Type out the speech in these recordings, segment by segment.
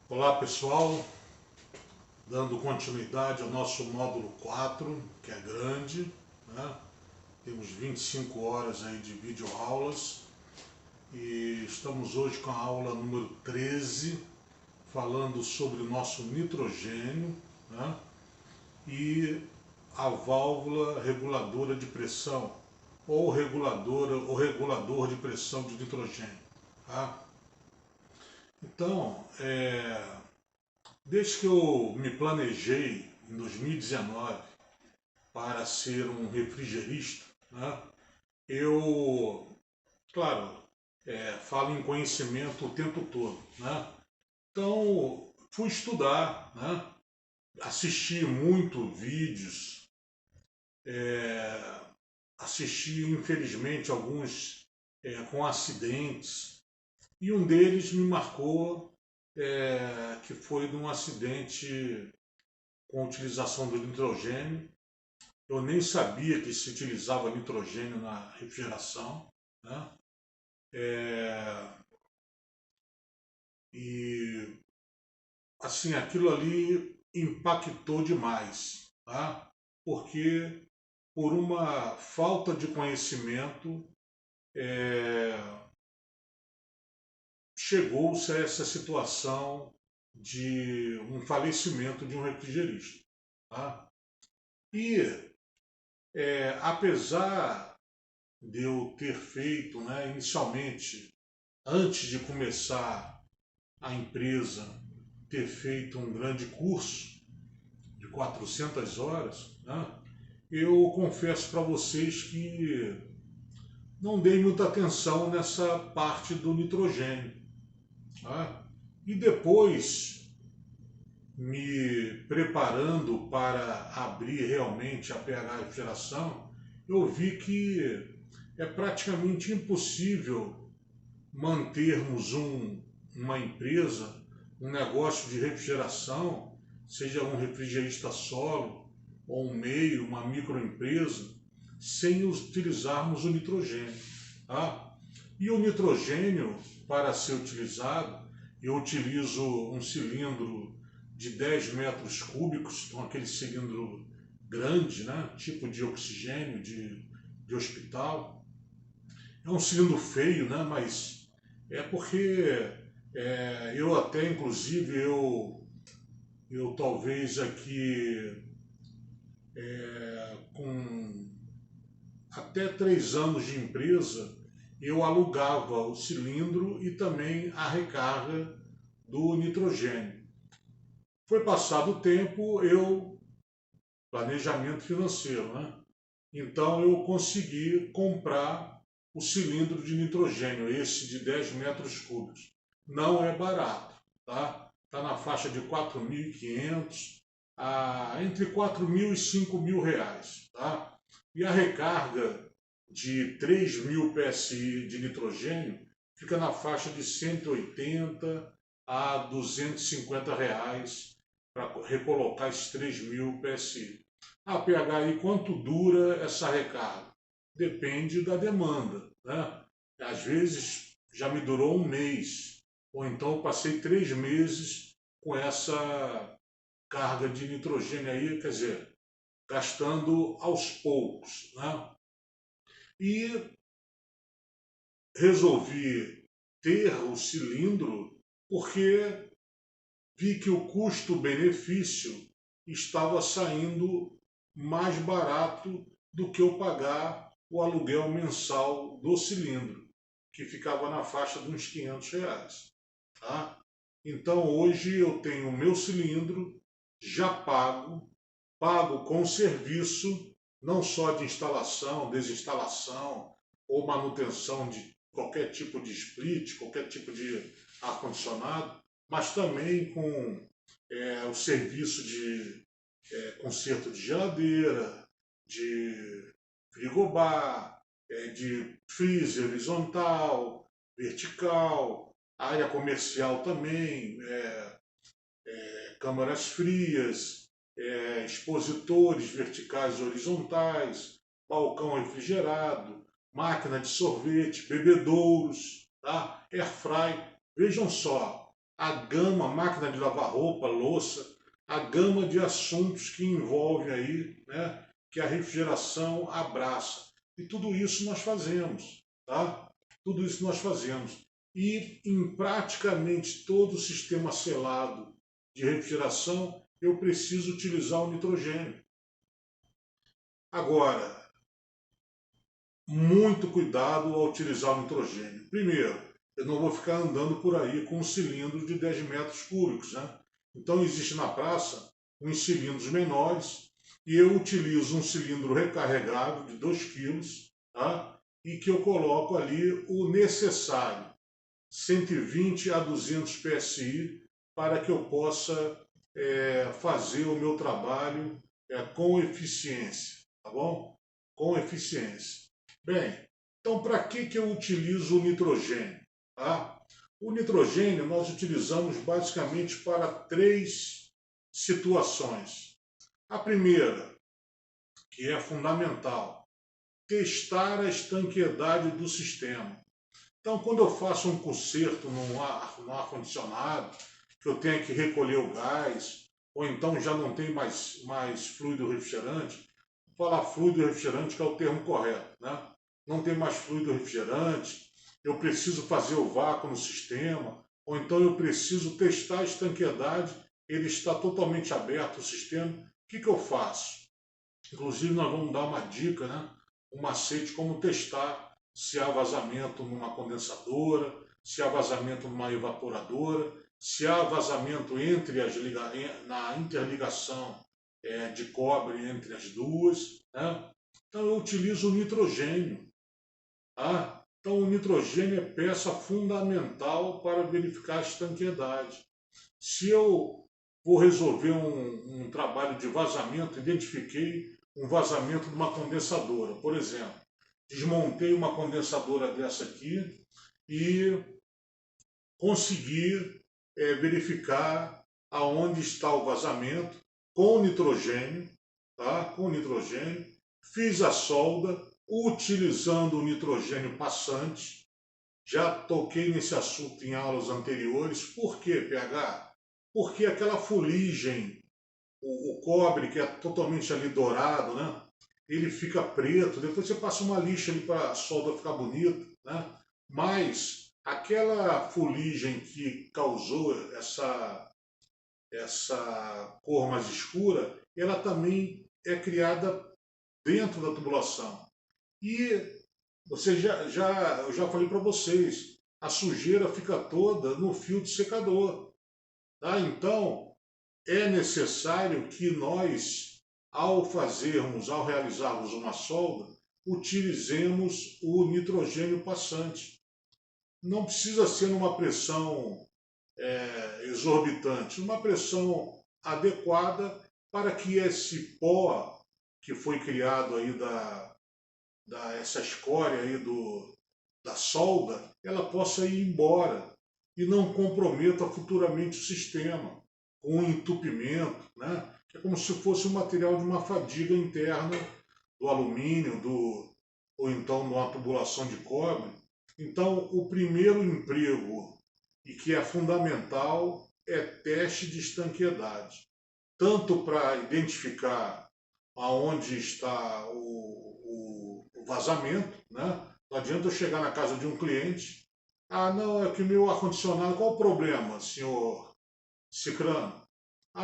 Olá pessoal, dando continuidade ao nosso módulo 4, que é grande, né? Temos 25 horas aí de videoaulas e estamos hoje com a aula número 13, falando sobre o nosso nitrogênio, né? E a válvula reguladora de pressão, ou regulador de pressão de nitrogênio. Tá? Então, desde que eu me planejei em 2019 para ser um refrigerista, né, eu, claro, falo em conhecimento o tempo todo. Né? Então, fui estudar, né, assisti muito vídeos, assisti, infelizmente, alguns com acidentes, e um deles me marcou, que foi de um acidente com a utilização do nitrogênio. Eu nem sabia que se utilizava nitrogênio na refrigeração, né? E assim, aquilo ali impactou demais, tá? Porque por uma falta de conhecimento chegou-se a essa situação de um falecimento de um refrigerista. Tá? E apesar de eu ter feito, né, inicialmente, antes de começar a empresa, ter feito um grande curso de 400 horas, né, eu confesso para vocês que não dei muita atenção nessa parte do nitrogênio. Tá? E depois, me preparando para abrir realmente a PH Refrigeração, eu vi que é praticamente impossível mantermos uma empresa, um negócio de refrigeração, seja um refrigerista solo, ou um meio, uma microempresa, sem utilizarmos o nitrogênio. Tá? E o nitrogênio, para ser utilizado, eu utilizo um cilindro de 10 metros cúbicos, então aquele cilindro grande, né? Tipo de oxigênio de hospital. É um cilindro feio, né? Mas é porque eu até, inclusive, eu talvez aqui com até 3 anos de empresa, eu alugava o cilindro e também a recarga do nitrogênio. Foi passado o tempo, planejamento financeiro, né? Então eu consegui comprar o cilindro de nitrogênio, esse de 10 metros cúbicos. Não é barato, tá? Está na faixa de 4.500 entre 4.000 e 5.000 reais, tá? E a recarga de 3.000 PSI de nitrogênio fica na faixa de 180 a 250 reais para recolocar esses 3.000 PSI. A PHI, quanto dura essa recarga? Depende da demanda. Né? Às vezes já me durou 1 mês, ou então eu passei 3 meses com essa carga de nitrogênio aí, quer dizer, gastando aos poucos. Né? E resolvi ter o cilindro porque vi que o custo-benefício estava saindo mais barato do que eu pagar o aluguel mensal do cilindro, que ficava na faixa de uns 500 reais. Tá? Então hoje eu tenho o meu cilindro já pago com serviço, não só de instalação, desinstalação ou manutenção de qualquer tipo de split, qualquer tipo de ar-condicionado, mas também com o serviço de conserto de geladeira, de frigobar, de freezer horizontal, vertical, área comercial também, câmaras frias, expositores verticais e horizontais, balcão refrigerado, máquina de sorvete, bebedouros, tá? Airfry. Vejam só, a gama, máquina de lavar roupa, louça, a gama de assuntos que envolve aí, né, que a refrigeração abraça. E tudo isso nós fazemos, tá? Tudo isso nós fazemos. E em praticamente todo o sistema selado de refrigeração, eu preciso utilizar o nitrogênio. Agora, muito cuidado ao utilizar o nitrogênio. Primeiro, eu não vou ficar andando por aí com um cilindro de 10 metros cúbicos, né? Então existe na praça uns cilindros menores e eu utilizo um cilindro recarregável de 2 quilos, tá? E que eu coloco ali o necessário, 120 a 200 PSI, para que eu possa fazer o meu trabalho com eficiência, tá bom? Com eficiência. Bem, então para que eu utilizo o nitrogênio? Tá? O nitrogênio nós utilizamos basicamente para 3 situações. A primeira, que é fundamental, testar a estanqueidade do sistema. Então, quando eu faço um conserto no ar-condicionado, que eu tenho que recolher o gás, ou então já não tem mais fluido refrigerante, vou falar fluido refrigerante que é o termo correto, né? Não tem mais fluido refrigerante, eu preciso fazer o vácuo no sistema, ou então eu preciso testar a estanqueidade, ele está totalmente aberto o sistema, o que eu faço? Inclusive nós vamos dar uma dica, né? Um macete como testar se há vazamento numa condensadora, se há vazamento numa evaporadora, se há vazamento entre na interligação de cobre entre as duas, né? Então eu utilizo o nitrogênio. Tá? Então o nitrogênio é peça fundamental para verificar a estanqueidade. Se eu vou resolver um trabalho de vazamento, identifiquei um vazamento de uma condensadora, por exemplo, desmontei uma condensadora dessa aqui e consegui verificar aonde está o vazamento com nitrogênio, tá? Com nitrogênio, fiz a solda utilizando o nitrogênio passante. Já toquei nesse assunto em aulas anteriores. Por que, PH? Porque aquela fuligem, o cobre que é totalmente ali dourado, né? Ele fica preto, depois você passa uma lixa ali para a solda ficar bonita, né? Mas aquela fuligem que causou essa cor mais escura, ela também é criada dentro da tubulação. E eu já falei para vocês, a sujeira fica toda no fio de secador. Tá? Então, é necessário que nós, ao realizarmos uma solda, utilizemos o nitrogênio passante. Não precisa ser numa pressão exorbitante, uma pressão adequada para que esse pó que foi criado aí essa escória aí da solda, ela possa ir embora e não comprometa futuramente o sistema com um entupimento, né? É como se fosse o material de uma fadiga interna do alumínio, ou então numa tubulação de cobre. Então, o primeiro emprego, e que é fundamental, é teste de estanqueidade. Tanto para identificar aonde está o vazamento, né? Não adianta eu chegar na casa de um cliente, não, é que meu ar-condicionado, qual o problema, senhor Cicrano?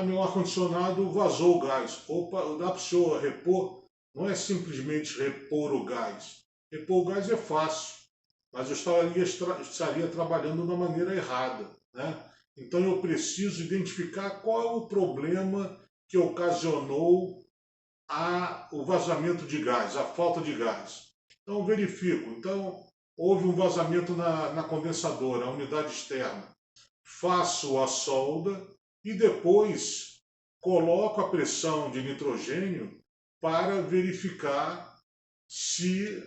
Meu ar-condicionado vazou o gás. Opa, dá para o senhor repor? Não é simplesmente repor o gás. Repor o gás é fácil, mas eu estaria trabalhando da maneira errada, né? Então eu preciso identificar qual é o problema que ocasionou o vazamento de gás, a falta de gás. Então verifico. Então houve um vazamento na condensadora, a unidade externa. Faço a solda e depois coloco a pressão de nitrogênio para verificar se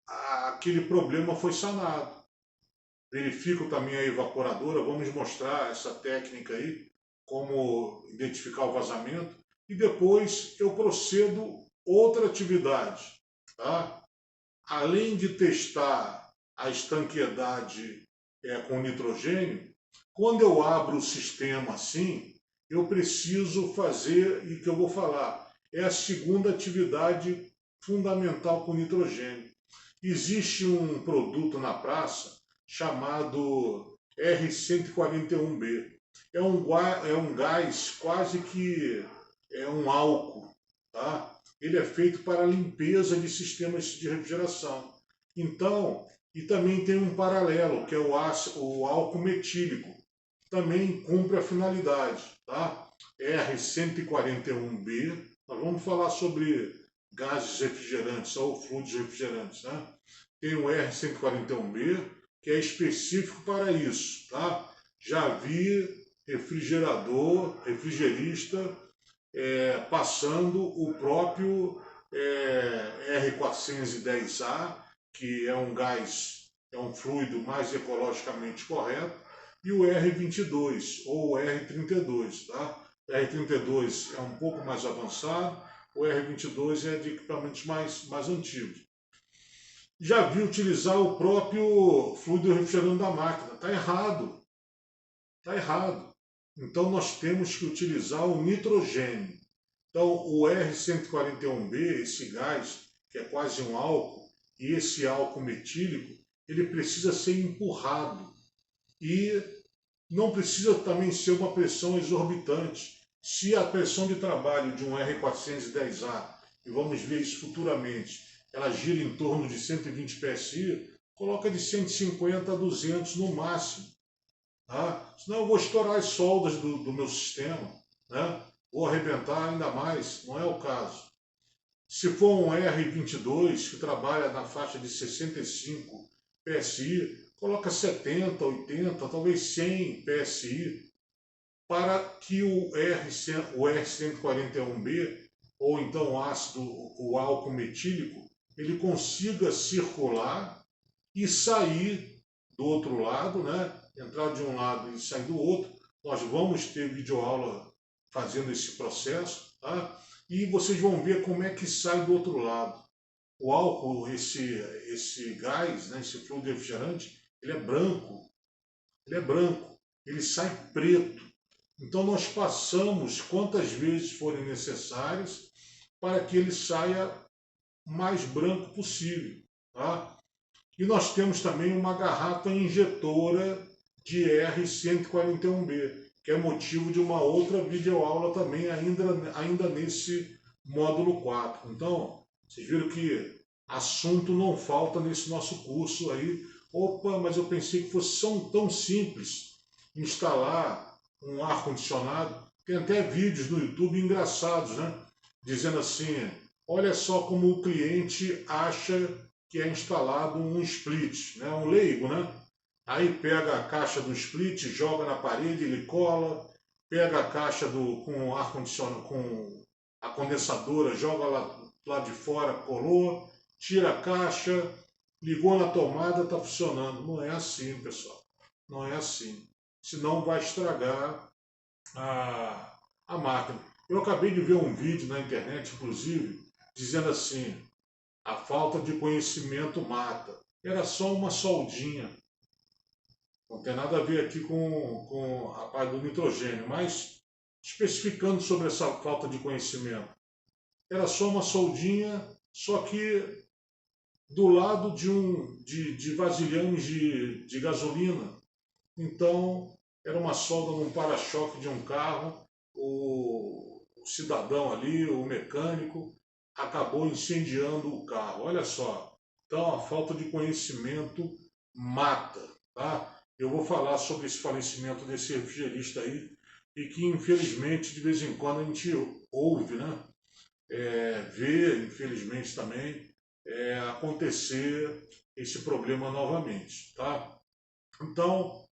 aquele problema foi sanado. Verifico também a evaporadora, vamos mostrar essa técnica aí, como identificar o vazamento, e depois eu procedo outra atividade, tá? Além de testar a estanqueidade com nitrogênio, Quando eu abro o sistema assim, eu preciso fazer, e que eu vou falar, é a segunda atividade fundamental com nitrogênio. Existe um produto na praça chamado R141B. É um gás quase que é um álcool, tá? Ele é feito para limpeza de sistemas de refrigeração. Então, e também tem um paralelo, que é o álcool metílico. Também cumpre a finalidade, tá? R141B. Nós vamos falar sobre gases refrigerantes ou fluidos refrigerantes, né? Tem o R141B, que é específico para isso, tá? Já vi refrigerista, passando o próprio R410A, que é um gás, é um fluido mais ecologicamente correto, e o R22 ou o R32, tá? O R32 é um pouco mais avançado, o R22 é de equipamentos mais antigos. Já vi utilizar o próprio fluido refrigerante da máquina. Está errado. Está errado. Então nós temos que utilizar o nitrogênio. Então o R141B, esse gás, que é quase um álcool, e esse álcool metílico, ele precisa ser empurrado. E não precisa também ser uma pressão exorbitante. Se a pressão de trabalho de um R410A, e vamos ver isso futuramente, ela gira em torno de 120 PSI, coloca de 150 a 200 no máximo. Tá? Senão eu vou estourar as soldas do meu sistema, né? Vou arrebentar ainda mais, não é o caso. Se for um R22 que trabalha na faixa de 65 PSI, coloca 70, 80, talvez 100 PSI, para que o R141B, ou então o álcool metílico, ele consiga circular e sair do outro lado, né? Entrar de um lado e sair do outro. Nós vamos ter videoaula fazendo esse processo, tá? E vocês vão ver como é que sai do outro lado. O álcool, esse gás, né, esse fluido refrigerante, ele é branco, ele sai preto. Então nós passamos quantas vezes forem necessárias para que ele saia mais branco possível, tá? E nós temos também uma garrafa injetora de R141B, que é motivo de uma outra videoaula também, ainda nesse módulo 4. Então, vocês viram que assunto não falta nesse nosso curso aí. Opa, mas eu pensei que fosse tão simples instalar um ar-condicionado. Tem até vídeos no YouTube engraçados, né? Dizendo assim, olha só como o cliente acha que é instalado um split, né? Um leigo, né? Aí pega a caixa do split, joga na parede, ele cola, pega a caixa com ar condicionado, com a condensadora, joga lá de fora, colou, tira a caixa, ligou na tomada, está funcionando. Não é assim, pessoal. Não é assim. Senão vai estragar a máquina. Eu acabei de ver um vídeo na internet, inclusive, dizendo assim, a falta de conhecimento mata. Era só uma soldinha. Não tem nada a ver aqui com a parte do nitrogênio, mas especificando sobre essa falta de conhecimento. Era só uma soldinha, só que do lado de vasilhames de gasolina. Então, era uma solda num para-choque de um carro, o cidadão ali, o mecânico, acabou incendiando o carro. Olha só. Então, a falta de conhecimento mata, tá? Eu vou falar sobre esse falecimento desse refrigerista aí, e que infelizmente de vez em quando a gente ouve, né? Vê, infelizmente também, acontecer esse problema novamente, tá? Então,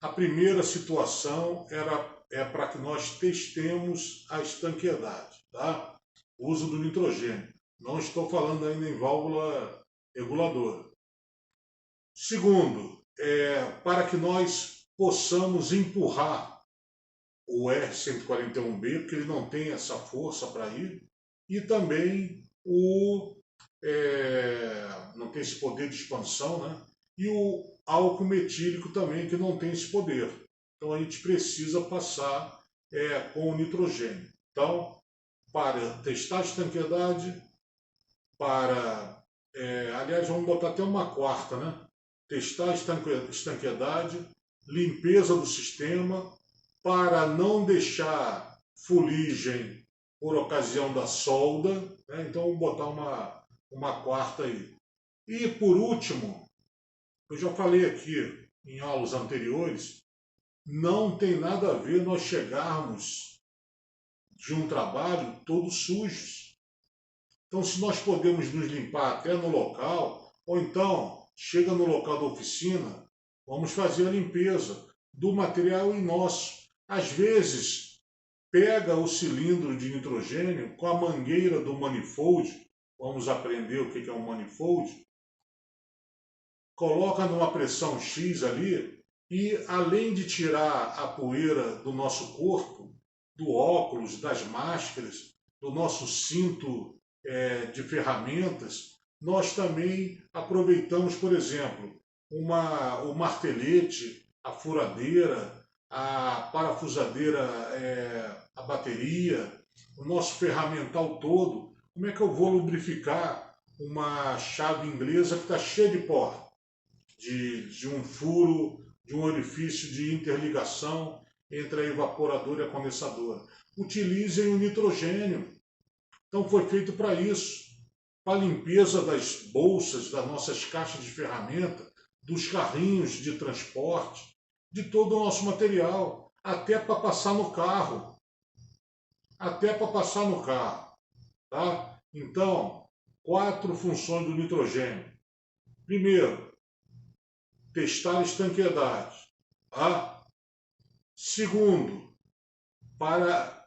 a primeira situação é para que nós testemos a estanqueidade, tá? O uso do nitrogênio. Não estou falando ainda em válvula reguladora. Segundo, para que nós possamos empurrar o R141B, porque ele não tem essa força para ir, e também não tem esse poder de expansão, né? E o álcool metílico também, que não tem esse poder. Então a gente precisa passar com o nitrogênio. Então, para testar a estanqueidade, aliás, vamos botar até uma quarta, né? Testar a estanqueidade, limpeza do sistema, para não deixar fuligem por ocasião da solda, né? Então vamos botar uma quarta aí. E por último, eu já falei aqui em aulas anteriores, não tem nada a ver nós chegarmos de um trabalho todos sujos. Então, se nós podemos nos limpar até no local, ou então chega no local da oficina, vamos fazer a limpeza do material em nosso. Às vezes, pega o cilindro de nitrogênio com a mangueira do manifold, vamos aprender o que é um manifold, coloca numa pressão X ali e, além de tirar a poeira do nosso corpo, do óculos, das máscaras, do nosso cinto de ferramentas, nós também aproveitamos, por exemplo, o martelete, a furadeira, a parafusadeira, a bateria, o nosso ferramental todo. Como é que eu vou lubrificar uma chave inglesa que está cheia de pó? De um furo, de um orifício de interligação entre a evaporadora e a condensadora. Utilizem o nitrogênio. Então foi feito para isso, para a limpeza das bolsas, das nossas caixas de ferramenta, dos carrinhos de transporte, de todo o nosso material, até para passar no carro. Até para passar no carro. Tá? Então, 4 funções do nitrogênio. Primeiro, testar a estanqueidade. Tá? Segundo, para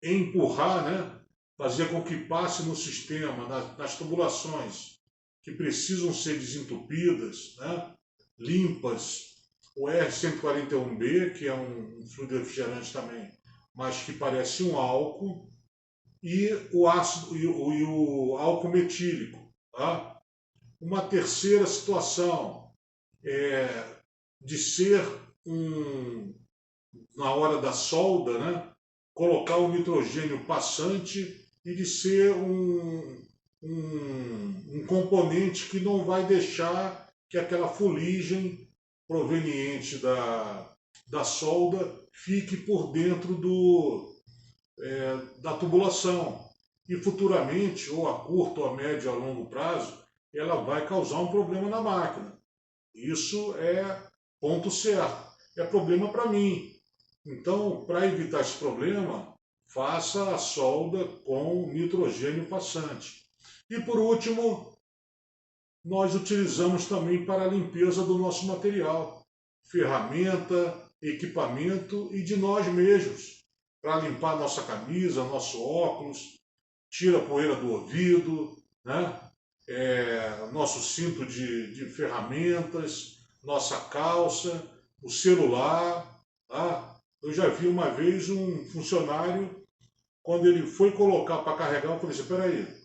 empurrar, né? Fazer com que passe no sistema, nas tubulações que precisam ser desentupidas, né? Limpas, o R141B, que é um fluido refrigerante também, mas que parece um álcool, e o ácido e o álcool metílico. Tá? Uma terceira situação de ser na hora da solda, né? Colocar o nitrogênio passante e de ser um componente que não vai deixar que aquela fuligem proveniente da solda fique por dentro da tubulação. E futuramente, ou a curto, ou a médio, ou a longo prazo, ela vai causar um problema na máquina. Isso é ponto certo. É problema para mim. Então, para evitar esse problema, faça a solda com nitrogênio passante. E por último, nós utilizamos também para a limpeza do nosso material, ferramenta, equipamento e de nós mesmos, para limpar nossa camisa, nosso óculos, tira a poeira do ouvido, né? Nosso cinto de ferramentas, nossa calça, o celular. Tá? Eu já vi uma vez um funcionário, quando ele foi colocar para carregar, eu falei assim, peraí,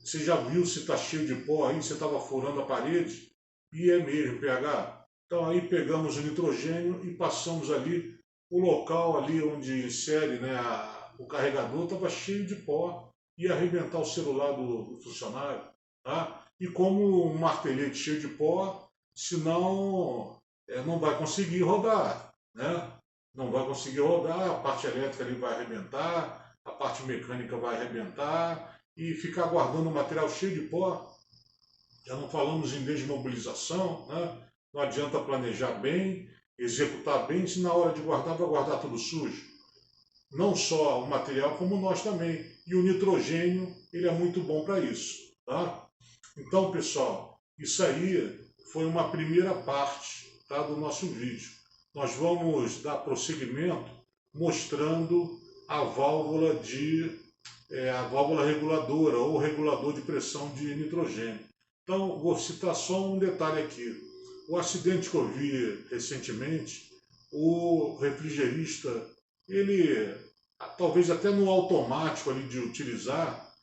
você já viu se está cheio de pó aí, você estava furando a parede? E é mesmo, PH. Então aí pegamos o nitrogênio e passamos ali, o local ali onde insere, né, o carregador estava cheio de pó, ia arrebentar o celular do funcionário. Tá? E como um martelete cheio de pó, senão não vai conseguir rodar. Né? Não vai conseguir rodar, a parte elétrica ali vai arrebentar, a parte mecânica vai arrebentar, e ficar guardando o material cheio de pó. Já não falamos em desmobilização, né? Não adianta planejar bem, executar bem, se na hora de guardar vai guardar tudo sujo. Não só o material, como nós também. E o nitrogênio, ele é muito bom para isso. Tá? Então, pessoal, isso aí foi uma primeira parte, tá, do nosso vídeo. Nós vamos dar prosseguimento mostrando a válvula a válvula reguladora ou regulador de pressão de nitrogênio. Então, vou citar só um detalhe aqui. O acidente que eu vi recentemente, o refrigerista, ele, talvez até no automático ali de utilizar,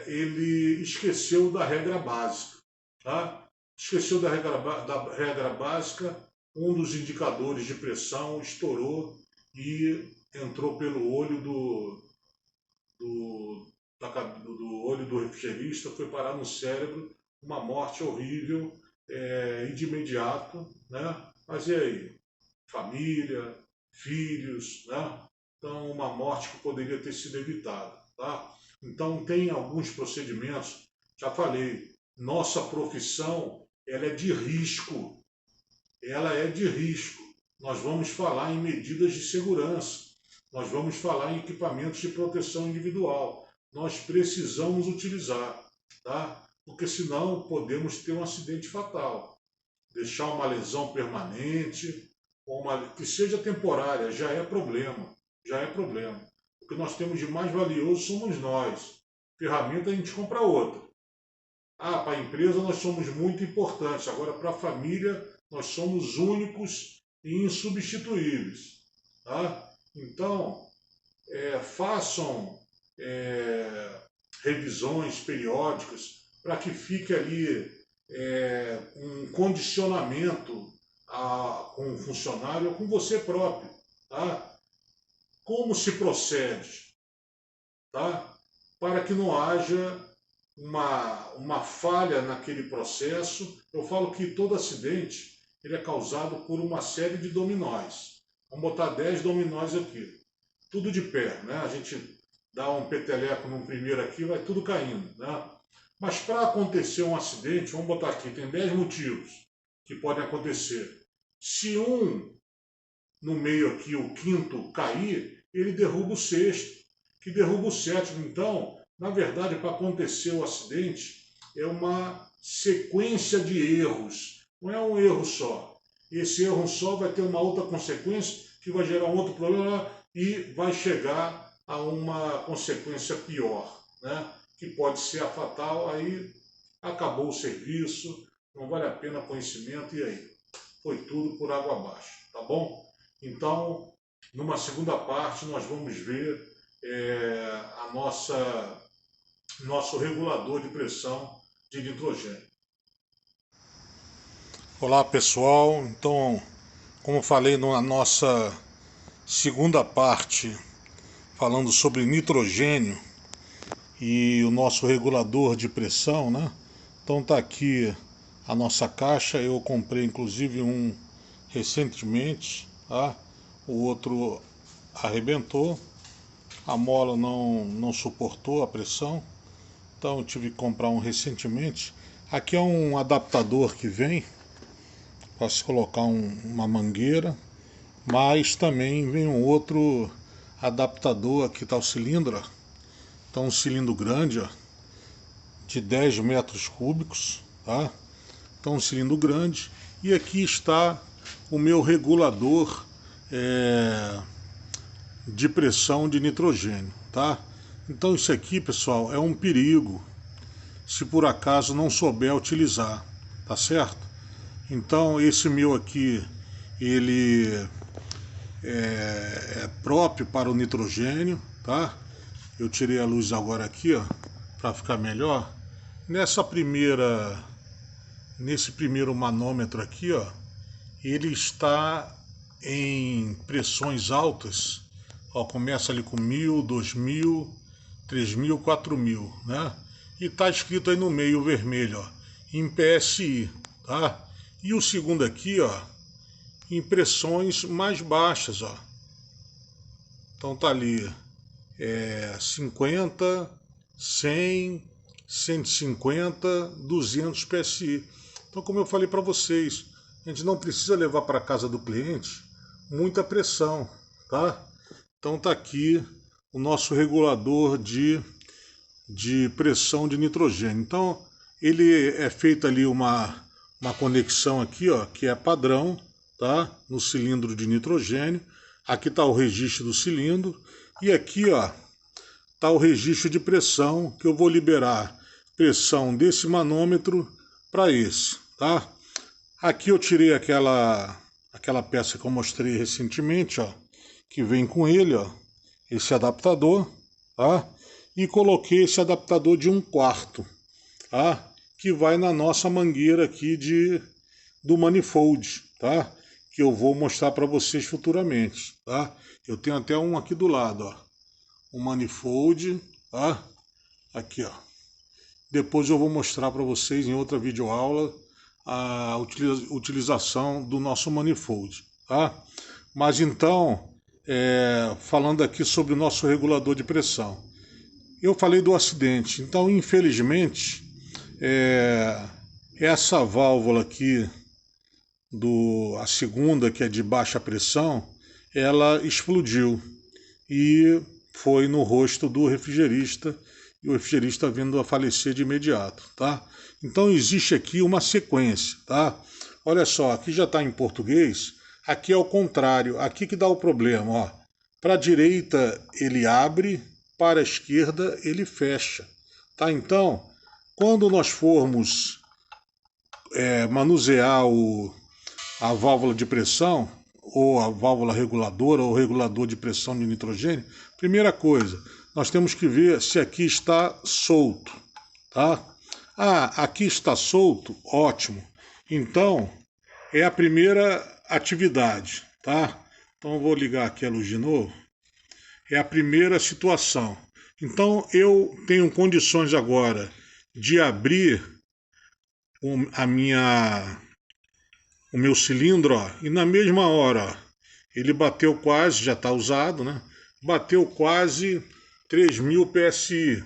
ele esqueceu da regra básica. Tá? Esqueceu da regra básica um dos indicadores de pressão estourou e entrou pelo olho do olho do refrigerista, foi parar no cérebro, uma morte horrível e de imediato, né? Mas e aí? Família, filhos, né? Então, uma morte que poderia ter sido evitada, tá? Então, tem alguns procedimentos, já falei, nossa profissão, ela é de risco, ela é de risco. Nós vamos falar em medidas de segurança, nós vamos falar em equipamentos de proteção individual. Nós precisamos utilizar, tá? Porque senão podemos ter um acidente fatal, deixar uma lesão permanente, ou que seja temporária, já é problema, já é problema. O que nós temos de mais valioso somos nós. Ferramenta a gente compra outra. Ah, para a empresa nós somos muito importantes, agora para a família nós somos únicos e insubstituíveis. Tá? Então, façam revisões periódicas para que fique ali um condicionamento com o funcionário ou com você próprio. Tá? Como se procede? Tá? Para que não haja uma falha naquele processo. Eu falo que todo acidente ele é causado por uma série de dominóis. Vamos botar 10 dominóis aqui. Tudo de pé, né? A gente dá um peteleco no primeiro aqui, vai tudo caindo, né? Mas para acontecer um acidente, vamos botar aqui, tem 10 motivos que podem acontecer. Se um no meio aqui, o quinto, cair, ele derruba o sexto, que derruba o sétimo. Então, na verdade, para acontecer o acidente, é uma sequência de erros. Não é um erro só. Esse erro só vai ter uma outra consequência, que vai gerar um outro problema e vai chegar a uma consequência pior, né? Que pode ser a fatal, aí acabou o serviço, não vale a pena conhecimento, e aí? Foi tudo por água abaixo, tá bom? Então, numa segunda parte, nós vamos ver nosso regulador de pressão de nitrogênio. Olá pessoal, então, como falei na nossa segunda parte, falando sobre nitrogênio e o nosso regulador de pressão, né? Então tá aqui a nossa caixa, eu comprei inclusive um recentemente, tá? O outro arrebentou, a mola não suportou a pressão, então eu tive que comprar um recentemente. Aqui é um adaptador que vem para se colocar uma mangueira, mas também vem um outro adaptador. Aqui está o cilindro, ó. Então um cilindro grande, ó, de 10 metros cúbicos, tá? Então um cilindro grande, e aqui está o meu regulador de pressão de nitrogênio, tá? Então isso aqui, pessoal, é um perigo se por acaso não souber utilizar, tá certo? Então esse meu aqui, ele é próprio para o nitrogênio, tá? Eu tirei a luz agora aqui, ó, para ficar melhor. Nesse primeiro manômetro aqui, ó, ele está em pressões altas. Ó, começa ali com 1000, 2000, 3000, 4000, né? E tá escrito aí no meio vermelho, ó, em PSI, tá? E o segundo aqui, ó, em pressões mais baixas, ó. Então tá ali 50, 100, 150, 200 PSI. Então, como eu falei para vocês, a gente não precisa levar para casa do cliente muita pressão, tá? Então tá aqui o nosso regulador de pressão de nitrogênio. Então ele é feita ali uma conexão aqui, ó, que é padrão, tá? No cilindro de nitrogênio. Aqui está o registro do cilindro e aqui, ó, está o registro de pressão, que eu vou liberar pressão desse manômetro para esse, tá? Aqui eu tirei aquela peça que eu mostrei recentemente, ó, que vem com ele, ó, esse adaptador, tá? E coloquei esse adaptador de 1/4, tá? Que vai na nossa mangueira aqui do manifold, tá? que eu vou mostrar para vocês futuramente, tá? Eu tenho até um aqui do lado, ó, um manifold, tá? Aqui, ó. Depois eu vou mostrar para vocês em outra videoaula a utilização do nosso manifold, tá? Mas então, falando aqui sobre o nosso regulador de pressão. Eu falei do acidente, então infelizmente essa válvula aqui, a segunda, que é de baixa pressão, ela explodiu e foi no rosto do refrigerista, e o refrigerista vindo a falecer de imediato, tá? Então existe aqui uma sequência, tá? Olha só, aqui já está em português, aqui é o contrário, aqui que dá o problema, ó. Para a direita ele abre, para a esquerda ele fecha, tá? Então, quando nós formos manusear a válvula de pressão, ou a válvula reguladora, ou regulador de pressão de nitrogênio, primeira coisa, nós temos que ver se aqui está solto, tá? Ah, aqui está solto, ótimo. Então, é a primeira atividade, tá? Então eu vou ligar aqui a luz de novo. É a primeira situação. Então eu tenho condições agora de abrir o meu cilindro, ó, e na mesma hora, ó, ele bateu quase, já está usado, né? Bateu quase 3.000 PSI.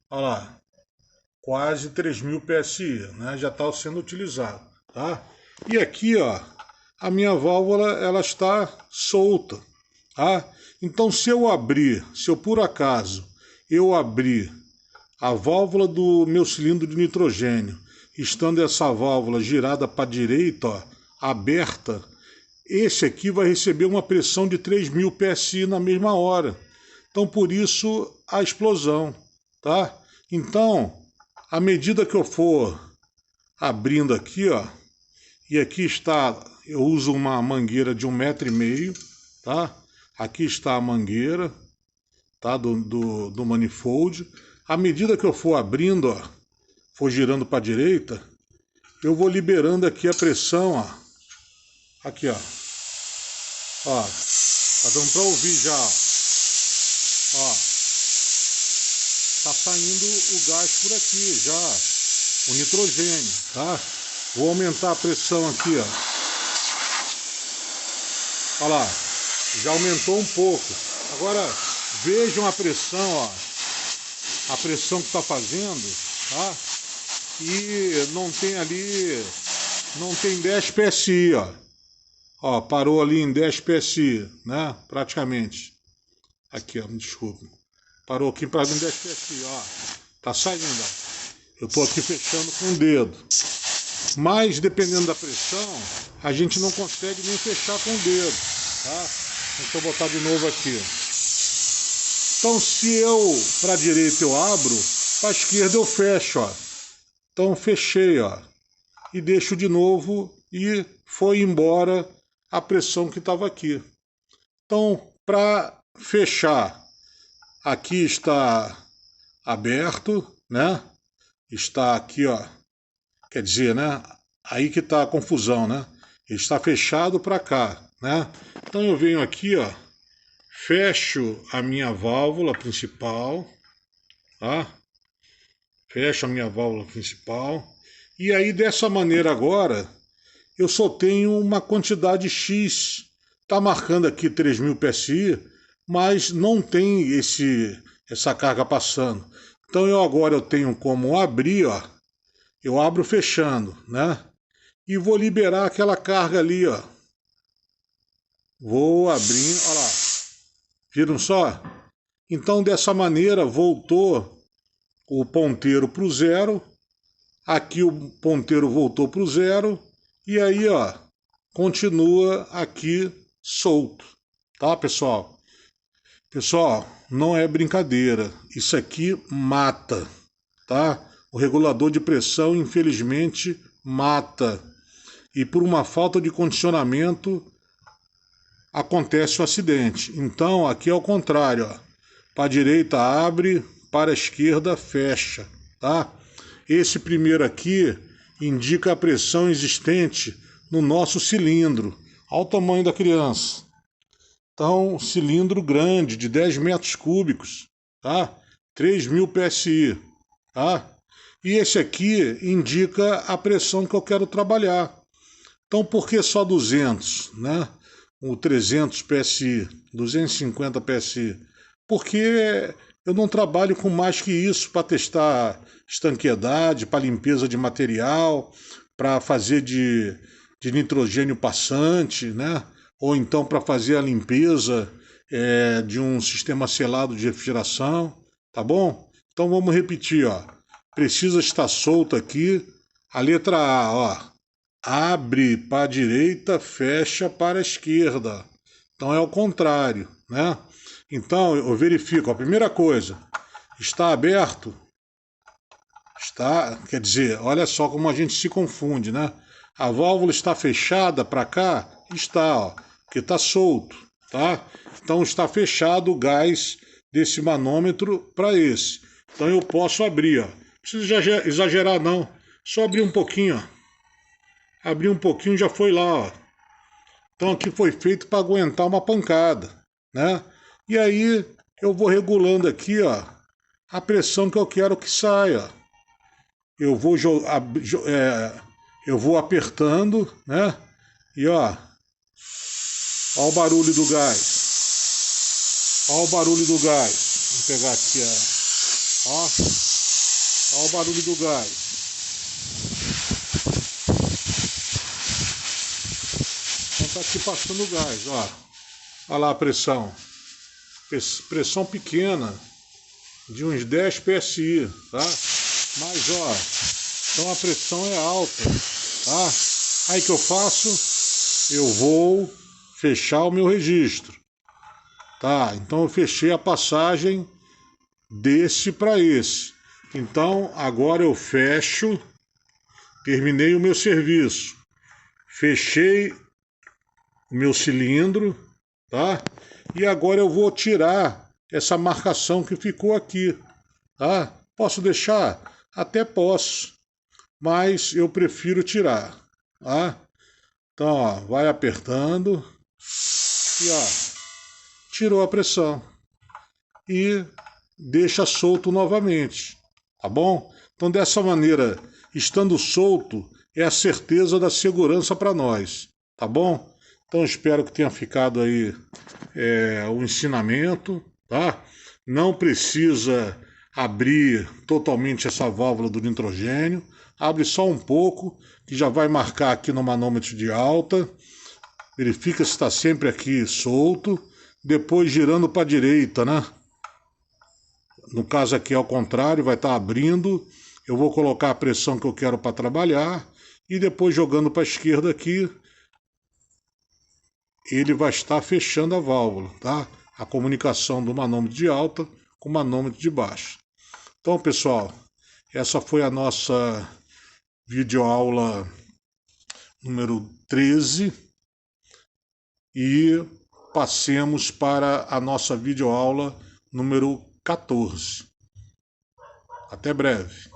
Olha lá, quase 3.000 PSI, né? Já está sendo utilizado, tá? E aqui, ó, a minha válvula, ela está solta, tá? Então, se eu por acaso eu abrir a válvula do meu cilindro de nitrogênio, estando essa válvula girada para a direita, ó, aberta, esse aqui vai receber uma pressão de 3.000 PSI na mesma hora. Então, por isso, a explosão, tá? Então, à medida que eu for abrindo aqui, ó, e aqui está, eu uso uma mangueira de 1,5 m, tá? Aqui está a mangueira, tá? Do manifold. À medida que eu for abrindo, ó, for girando para a direita, eu vou liberando aqui a pressão, ó. Aqui, ó. Ó, tá dando para ouvir já, ó. Tá saindo o gás por aqui já, o nitrogênio, tá? Vou aumentar a pressão aqui, ó. Olha lá, já aumentou um pouco. Agora vejam a pressão, ó. A pressão que está fazendo, tá? E não tem ali, não tem 10 PSI, ó. Ó, parou ali em 10 PSI, né? Praticamente. Aqui, ó, me desculpe. Parou aqui para 10 PSI, ó. Tá saindo, ó. Eu tô aqui fechando com o dedo. Mas, dependendo da pressão, a gente não consegue nem fechar com o dedo, tá? Deixa eu botar de novo aqui. Então, se eu, para a direita eu abro, para a esquerda eu fecho, ó. Então, fechei, ó. E deixo de novo e foi embora a pressão que estava aqui. Então, para fechar, aqui está aberto, né? Está aqui, ó. Quer dizer, né? Aí que está a confusão, né? Ele está fechado para cá, né? Então eu venho aqui, ó. Fecho a minha válvula principal, tá? Fecho a minha válvula principal. E aí, dessa maneira agora, eu só tenho uma quantidade X. Está marcando aqui 3.000 PSI, mas não tem essa carga passando. Então agora eu tenho como abrir, ó. Eu abro fechando, né? E vou liberar aquela carga ali, ó. Vou abrindo, olha lá. Viram só? Então, dessa maneira, voltou o ponteiro para o zero. Aqui o ponteiro voltou para o zero. E aí, ó, continua aqui solto. Tá, pessoal? Pessoal, não é brincadeira. Isso aqui mata, tá? O regulador de pressão, infelizmente, mata. E por uma falta de condicionamento, acontece o acidente. Então, aqui é o contrário, ó. Para a direita abre, para a esquerda fecha, tá? Esse primeiro aqui indica a pressão existente no nosso cilindro. Olha o tamanho da criança. Então, cilindro grande, de 10 metros cúbicos, tá? 3.000 PSI, tá? E esse aqui indica a pressão que eu quero trabalhar. Então, por que só 200, né? O 300 PSI, 250 PSI? Porque eu não trabalho com mais que isso para testar estanqueidade, para limpeza de material, para fazer de nitrogênio passante, né? Ou então para fazer a limpeza de um sistema selado de refrigeração, tá bom? Então vamos repetir, ó. Precisa estar solto aqui. A letra A, ó. Abre para a direita, fecha para a esquerda. Então é o contrário, né? Então eu verifico, a primeira coisa, está aberto? Está, quer dizer, olha só como a gente se confunde, né? A válvula está fechada para cá? Está, ó, porque está solto, tá? Então está fechado o gás desse manômetro para esse. Então eu posso abrir, ó. Não precisa exagerar não, só abrir um pouquinho, ó. Abrir um pouquinho já foi lá, ó. Então aqui foi feito para aguentar uma pancada, né? E aí eu vou regulando aqui, ó, a pressão que eu quero que saia. Eu vou apertando, né? E ó o barulho do gás. Ó o barulho do gás. Vou pegar aqui, ó o barulho do gás. Então tá aqui passando o gás, ó. Olha lá a pressão. Pressão pequena, de uns 10 PSI, tá? Mas, ó, então a pressão é alta, tá? Aí que eu faço? Eu vou fechar o meu registro, tá? Então eu fechei a passagem desse para esse. Então agora eu fecho, terminei o meu serviço, fechei o meu cilindro, tá? E agora eu vou tirar essa marcação que ficou aqui, tá? Posso deixar? Até posso, mas eu prefiro tirar, tá? Então, ó, vai apertando e, ó, tirou a pressão e deixa solto novamente, tá bom? Então, dessa maneira, estando solto, é a certeza da segurança para nós, tá bom? Então, espero que tenha ficado aí o ensinamento, tá? Não precisa abrir totalmente essa válvula do nitrogênio, abre só um pouco, que já vai marcar aqui no manômetro de alta, verifica se está sempre aqui solto, depois girando para a direita, né? No caso aqui ao contrário, vai estar abrindo, eu vou colocar a pressão que eu quero para trabalhar, e depois jogando para a esquerda aqui, ele vai estar fechando a válvula, tá? A comunicação do manômetro de alta com o manômetro de baixa. Então, pessoal, essa foi a nossa videoaula número 13 e passemos para a nossa videoaula número 14. Até breve.